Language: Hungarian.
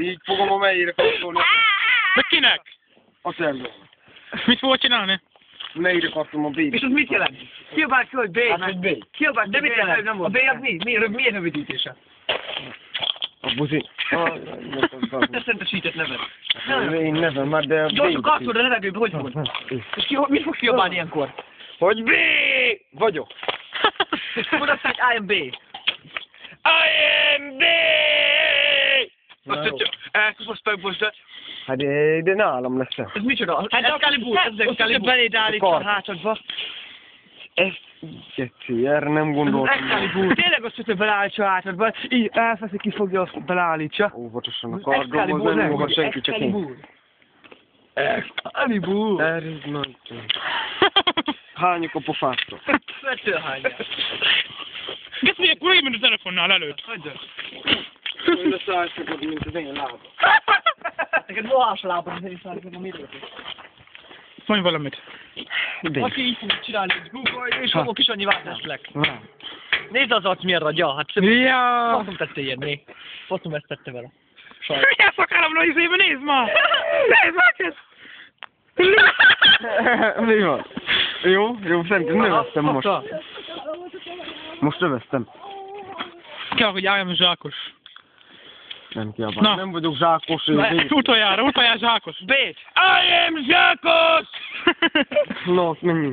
Így fogom a melyére kapcsolni. De kinek? A szerdőn. Mit fogod csinálni? Melyére kapcsolom a B-t. És az mit jelent? Kiabált ki, hogy B. Hát, hogy B. Kiabált, de mit jelent? A B az mi? Milyen rövidítése? A buzi. Te szentesített neved. Én nevem már, de... Gyorsan kapcsolod a levegőbe, hogy fogod? És mit fogsz kiabálni ilyenkor? Hogy B! Vagyok. Mondd azt, hogy I am B. I am B! Azt mondja, elkapaszd megbozdad. Hát de nálam lesz ez. Ez micsoda? Hát Excalibur, ez Excalibur. Beléd állítsa a hátadba. Ez... Geci, erre nem gondoltam. Excalibur. Tényleg azt, hogy beleállítsa a hátadba. Így elfeszi, kifogja, azt beleállítsa. Óvatosan a kardomhoz, nem fogod senki, csak én. Excalibur. There is nothing. Hányok a pofától. Vettől hányja. Gesz, milyen kurva ment a telefonnál előtt? Hagyd el. Olyan szájszakod, mint az én lábam. Neked mohás lábad, az én szállítom a mérőt. Mondj valamit. Aki így fogod csinálni, és fogok is annyi váltáslek. Nézd az arc milyen ragya, hát Ja. faszom tettél érni. Faszom ezt tette vele. Sajt. Milyen szakállamra izébe, nézd ma! Nézd ma, ez! Mi van? Jó, szerintem növesztem most. Most növesztem. Kell, hogy álljam zsákos. Nem kiabál. Na. Nem vagyok zsákos, Utoljára zsákos. Bét! I am zsákos! No, menjünk.